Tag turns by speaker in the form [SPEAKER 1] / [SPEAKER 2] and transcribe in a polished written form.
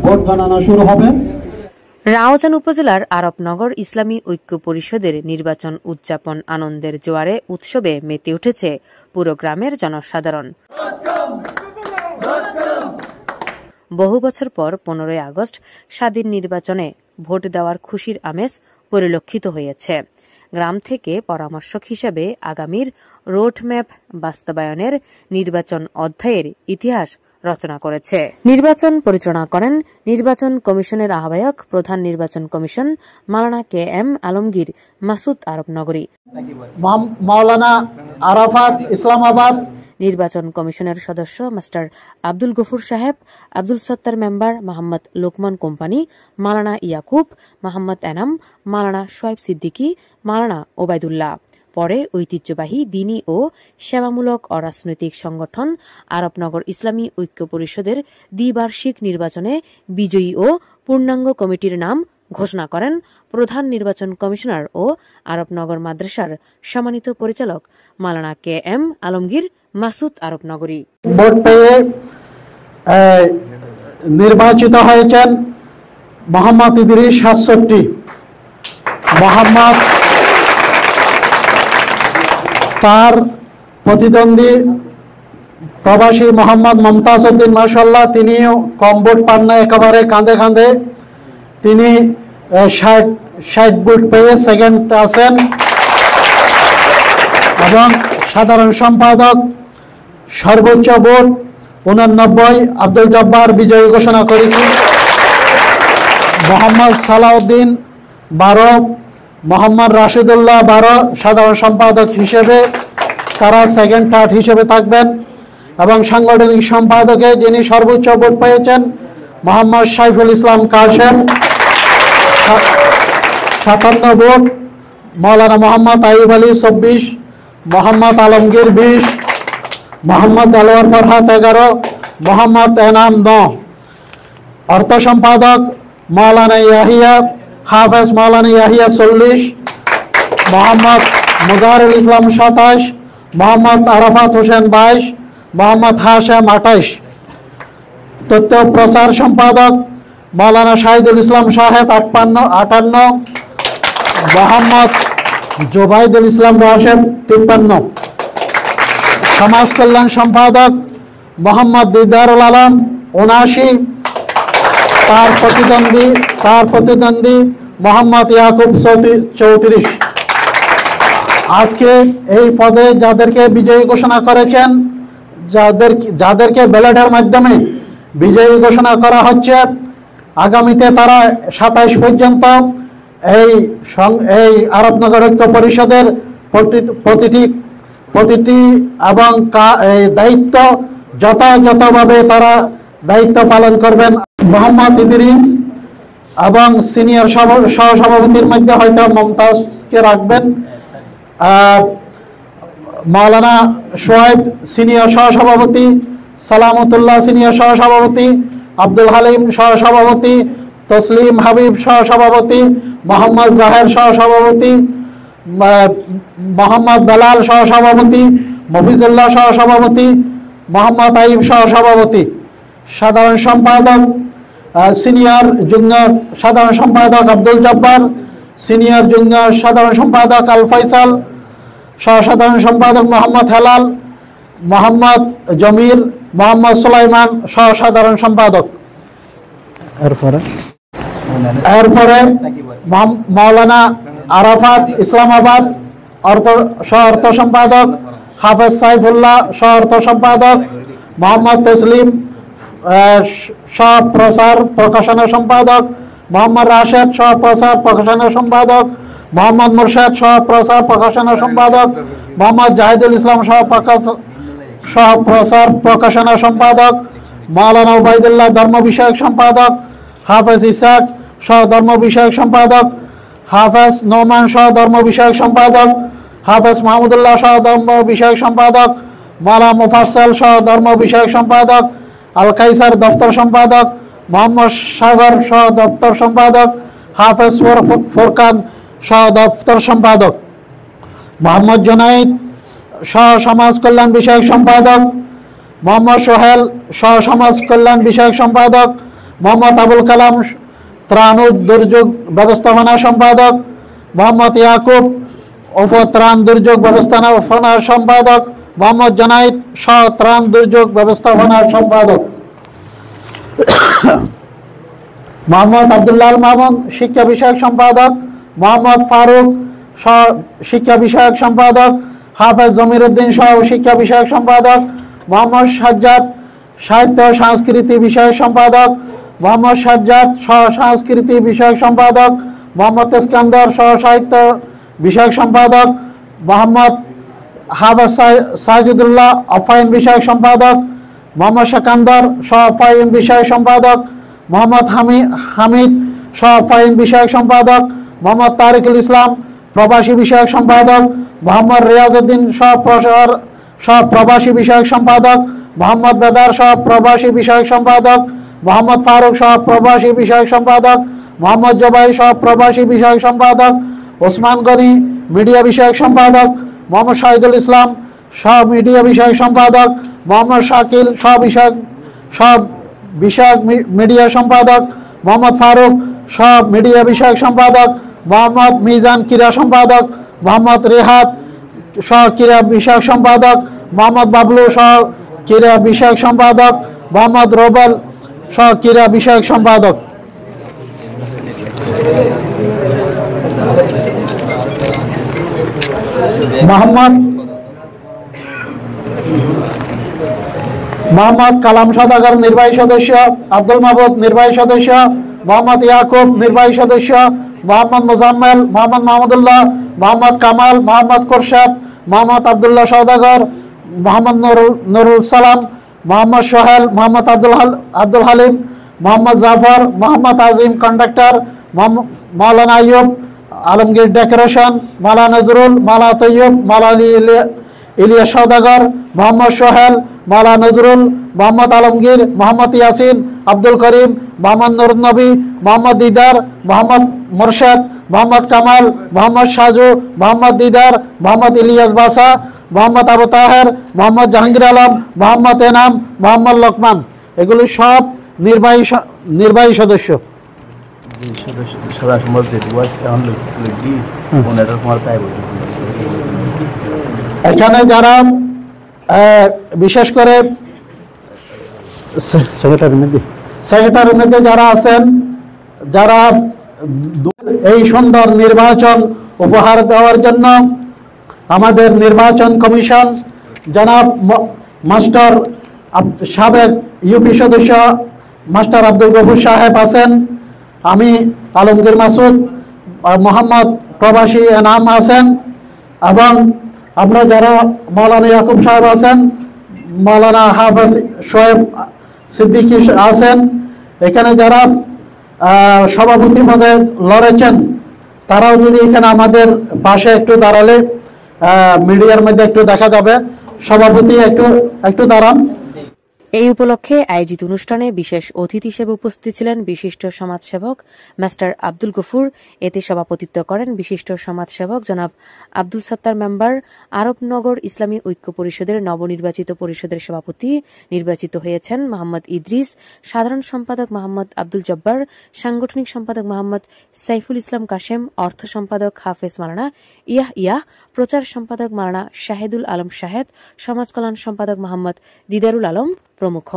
[SPEAKER 1] Vote গণনা শুরু হবে।
[SPEAKER 2] রাউজান উপজেলার আরবনগর ইসলামী ঐক্য পরিষদের নির্বাচন উদযাপন আনন্দের জোয়ারে উৎসবে মেতে উঠেছে পুরো গ্রামের জনসাধারণ। বহু বছর পর 15 আগস্ট স্বাধীন নির্বাচনে ভোট দেওয়ার খুশির আমেজ পরিলক্ষিত হয়েছে। গ্রাম থেকে পরামর্শক হিসেবে আগামীর রোডম্যাপ বাস্তবায়নের নির্বাচন অধ্যায়ের ইতিহাস রচনা করেছে। নির্বাচন পরিচালনা করেন নির্বাচন কমিশনের আহ্বায়ক প্রধান নির্বাচন কমিশন মাওলানা KM আলমগীর মাসুদ আরবনগরী,
[SPEAKER 1] মাওলানা আরাফাত ইসলামাবাদ,
[SPEAKER 2] নির্বাচন কমিশনের সদস্য মাস্টার আব্দুল গফুর সাহেব, আব্দুল সত্তার মেম্বার মোহাম্মদ লোকমান কোম্পানি, মাওলানা ইয়াকুব, মোহাম্মদ এনাম, মাওলানা শোয়েব সিদ্দিকী, মাওলানা ওবায়দুল্লাহ। পরে ঐতিহ্যবাহী দ্বীনী ও সেবামূলক অরাজনৈতিক সংগঠন আরবনগর ইসলামী ঐক্য পরিষদের দ্বিবার্ষিক নির্বাচনে বিজয়ী ও পূর্ণাঙ্গ কমিটির নাম ঘোষণা করেন প্রধান নির্বাচন কমিশনার ও আরবনগর মাদ্রাসার সম্মানিত পরিচালক মাওলানা KM আলমগীর মাসুদ আরবনগরী।
[SPEAKER 1] ভোট পেয়ে নির্বাচিত হয়েছেন মোহাম্মদ ইদ্রিস 67, মোহাম্মদ তার প্রতিদ্বন্দ্বী প্রবাসী মোহাম্মদ মমতাজ উদ্দিন মাশাআল্লাহ, তিনিও কম ভোট পান না, একেবারে কাঁধে কাঁধে তিনি 60 ভোট পেয়ে সেকেন্ড আছেন। এবং সাধারণ সম্পাদক সর্বোচ্চ ভোট 89 আব্দুল জব্বার বিজয়ী ঘোষণা করেছি। মোহাম্মদ সালাউদ্দিন 12, মোহাম্মদ রাশিদুল্লাহ 12 সাধারণ সম্পাদক হিসেবে, তারা সেকেন্ড থার্ড হিসেবে থাকবেন। এবং সাংগঠনিক সম্পাদকে যিনি সর্বোচ্চ ভোট পেয়েছেন মোহাম্মদ সাইফুল ইসলাম কাশেম 57 ভোট, মাওলানা মোহাম্মদ আইয়ুব আলী 24, মোহাম্মদ আলমগীর 20, মোহাম্মদ আলওয়ার ফরহাদ 11, মোহাম্মদ এনাম 9। অর্থ সম্পাদক মাওলানা ইয়াহিয়া হাফেজ মাওলানা ইয়াহিয়া 40, মোহাম্মদ মুজাহিরুল ইসলাম 27, মোহাম্মদ আরাফাত হোসেন 22, মোহাম্মদ হাশেম 28। তথ্য প্রচার সম্পাদক মাওলানা শাহিদুল ইসলাম শাহেদ 58, মোহাম্মদ জোবাইদুল ইসলাম রাশেদ 53। সমাজ কল্যাণ সম্পাদক মোহাম্মদ দিদারুল আলম 79, তার প্রতিদ্বন্দ্বী মোহাম্মদ ইয়াকুব 34। আজকে এই পদে যাদেরকে বিজয়ী ঘোষণা করেছেন, যাদেরকে ব্যালটের মাধ্যমে বিজয়ী ঘোষণা করা হচ্ছে, আগামীতে তারা 27 পর্যন্ত এই আরবনগর ঐক্য পরিষদের প্রতিটি এবং দায়িত্ব যথাযথভাবে তারা দায়িত্ব পালন করবেন। মোহাম্মদ ইদ্রিস এবং সিনিয়র সহসভাপতির মধ্যে হয়তো মমতাজকে রাখবেন, মাওলানা শোয়েব সিনিয়র সহসভাপতি, সালামতুল্লাহ সিনিয়র সহসভাপতি, আব্দুল হালিম সহসভাপতি, তসলিম হাবিব সহসভাপতি, মোহাম্মদ জাহের সহসভাপতি, মোহাম্মদ বেলাল সহসভাপতি, মফিজুল্লাহ সহসভাপতি, মোহাম্মদ আইব সহসভাপতি। সাধারণ সম্পাদক সিনিয়র যুগ্ম সাধারণ সম্পাদক আব্দুল জব্বার, সিনিয়র যুগ্ম সাধারণ সম্পাদক আল ফয়সাল, সহসাধারণ সম্পাদক মোহাম্মদ হেলাল, মোহাম্মদ জমির, মোহাম্মদ সুলাইমান সহসাধারণ সম্পাদক। এরপরে মাওলানা আরাফাত ইসলামাবাদ সহ অর্থ সম্পাদক, হাফেজ সাইফুল্লাহ সহ অর্থ সম্পাদক, মোহাম্মদ তসলিম সহ প্রচার প্রকাশনা সম্পাদক, মোহাম্মদ রাশেদ সহ প্রচার প্রকাশনা সম্পাদক, মোহাম্মদ মুর্শেদ সহ প্রচার প্রকাশনা সম্পাদক, মোহাম্মদ জাহিদুল ইসলাম সহ প্রচার প্রকাশনা সম্পাদক, মাওলানা ওবায়দুল্লাহ ধর্ম বিষয়ক সম্পাদক, হাফেজ ইসাক সহ ধর্ম বিষয়ক সম্পাদক, হাফেজ নোমান সহ ধর্ম বিষয়ক সম্পাদক, হাফেজ মাহমুদুল্লাহ সহ ধর্ম বিষয়ক সম্পাদক, মাওলানা মুফাসসাল সহ ধর্ম বিষয়ক সম্পাদক, আল কাইসার দপ্তর সম্পাদক, মোহাম্মদ সাগর সহ দপ্তর সম্পাদক, হাফেজ ফোরকান সহ দপ্তর সম্পাদক, মোহাম্মদ জুনাইদ সহ সমাজ কল্যাণ বিষয়ক সম্পাদক, মোহাম্মদ সোহেল সহ সমাজ কল্যাণ বিষয়ক সম্পাদক, মোহাম্মদ আবুল কালাম ত্রাণ ও দুর্যোগ ব্যবস্থাপনা সম্পাদক, মোহাম্মদ ইয়াকুব ত্রাণ দুর্যোগ ব্যবস্থাপনা সম্পাদক, মোহাম্মদ জনাইদ সহ ত্রাণ দুর্যোগ ব্যবস্থাপনা সম্পাদক, মোহাম্মদ আব্দুল্লাহ মামুন শিক্ষা বিষয়ক সম্পাদক, মোহাম্মদ ফারুক সহ শিক্ষা বিষয়ক সম্পাদক, হাফেজ জমির উদ্দিন সহ শিক্ষা বিষয়ক সম্পাদক, মোহাম্মদ সাজ্জাদ সাহিত্য সংস্কৃতি বিষয়ক সম্পাদক, মোহাম্মদ সাজ্জাদ সহ সংস্কৃতি বিষয়ক সম্পাদক, মোহাম্মদ ইস্কান্দার সহ সাহিত্য বিষয়ক সম্পাদক, মোহাম্মদ হাফেজ সাজিদুল্লাহ আফাইন বিষয়ক সম্পাদক, মোহাম্মদ শাকান্দার সহ আফাইন বিষয়ক সম্পাদক, মোহাম্মদ হামিদ সহ আফাইন বিষয়ক সম্পাদক, মোহাম্মদ তারিকুল ইসলাম প্রবাসী বিষয়ক সম্পাদক, মোহাম্মদ রিয়াজউদ্দিন সহ প্রবাসী বিষয়ক সম্পাদক, মোহাম্মদ বেদার সহ প্রবাসী বিষয়ক সম্পাদক, মোহাম্মদ ফারুক সহ প্রবাসী বিষয়ক সম্পাদক, মোহাম্মদ জবাই সহ প্রবাসী বিষয়ক সম্পাদক, ওসমান গনি মিডিয়া বিষয়ক সম্পাদক, মোহাম্মদ শাহিদুল ইসলাম সহ মিডিয়া বিষয়ক সম্পাদক, মোহাম্মদ শাকিল সব বিষয়ক মিডিয়া সম্পাদক, মোহাম্মদ ফারুক সব মিডিয়া বিষয়ক সম্পাদক, মোহাম্মদ মিজান ক্রীড়া সম্পাদক, মোহাম্মদ রেহাত সহ ক্রীড়া বিষয়ক সম্পাদক, মোহাম্মদ বাবলু সহ ক্রীড়া বিষয়ক সম্পাদক, মোহাম্মদ রোবেল সহ ক্রীড়া বিষয়ক সম্পাদক। মোহাম্মদ কালাম সওদাগর নির্বাহী সদস্য, আব্দুল মাহবুব নির্বাহী সদস্য, মোহাম্মদ ইয়াকুব নির্বাহী সদস্য, মোহাম্মদ মুজাম্মেল, মোহাম্মদ মাহমুদুল্লাহ, মোহাম্মদ কামাল, মোহাম্মদ কোরশাদ, মোহাম্মদ আবদুল্লাহ সওদাগর, মোহাম্মদ নুরুল সালাম, মোহাম্মদ সোহেল, মোহাম্মদ আব্দুল হালিম, মোহাম্মদ জাফর, মোহাম্মদ আজিম কন্ডাক্টর, মাওলানা আইয়ুব আলমগীর ডেকোরেশন, মাওলানা নজরুল, মাওলানা তৈয়ব, মাওলানা ইলিয়াস সওদাগর, মোহাম্মদ সোহেল, মাওলানা নজরুল, মোহাম্মদ আলমগীর, মোহাম্মদ ইয়াসিন, আব্দুল করিম, মোহাম্মদ নুরনবী, মোহাম্মদ দিদার, মোহাম্মদ মোরশেদ, মোহাম্মদ কামাল, মোহাম্মদ সাজু, মোহাম্মদ দিদার, মোহাম্মদ ইলিয়াস বাসা, মোহাম্মদ আবু তাহের, মোহাম্মদ জাহাঙ্গীর আলম, মোহাম্মদ এনাম, মোহাম্মদ লোকমান, এগুলি সব নির্বাহী সদস্য। এখানে যারা বিশেষ করে সেক্রেটারির মধ্যে যারা আছেন, যারা এই সুন্দর নির্বাচন উপহার দেওয়ার জন্য আমাদের নির্বাচন কমিশন জনাব মাস্টার সাবেক ইউপি সদস্য মাস্টার আব্দুল গফুর সাহেব আছেন, আমি আলমগীর মাসুদ, মোহাম্মদ প্রবাসী এনাম আছেন, এবং আমরা যারা মাওলানা ইয়াকুব সাহেব আছেন, মাওলানা হাফেজ শোয়েব সিদ্দিকী আছেন, এখানে যারা সভাপতি পদে লড়েছেন তারাও যদি এখানে আমাদের পাশে একটু দাঁড়ালে মিডিয়ার মধ্যে একটু দেখা যাবে। সভাপতি একটু দাঁড়ান।
[SPEAKER 2] এই উপলক্ষে আয়োজিত অনুষ্ঠানে বিশেষ অতিথি হিসেবে উপস্থিত ছিলেন বিশিষ্ট সমাজসেবক মাস্টার আব্দুল গফুর। এতে সভাপতিত্ব করেন বিশিষ্ট সমাজসেবক জনাব আব্দুল সত্তার মেম্বার, আরবনগর ইসলামী ঐক্য পরিষদের নবনির্বাচিত পরিষদের সভাপতি নির্বাচিত হয়েছেন মোহাম্মদ ইদ্রিস, সাধারণ সম্পাদক মোহাম্মদ আব্দুল জব্বার, সাংগঠনিক সম্পাদক মোহাম্মদ সাইফুল ইসলাম কাশেম, অর্থ সম্পাদক হাফেজ মাওলানা ইয়াহ, প্রচার সম্পাদক মাওলানা শাহেদুল আলম শাহেদ, সমাজ কল্যাণ সম্পাদক মোহাম্মদ দিদারুল আলম প্রমুখ।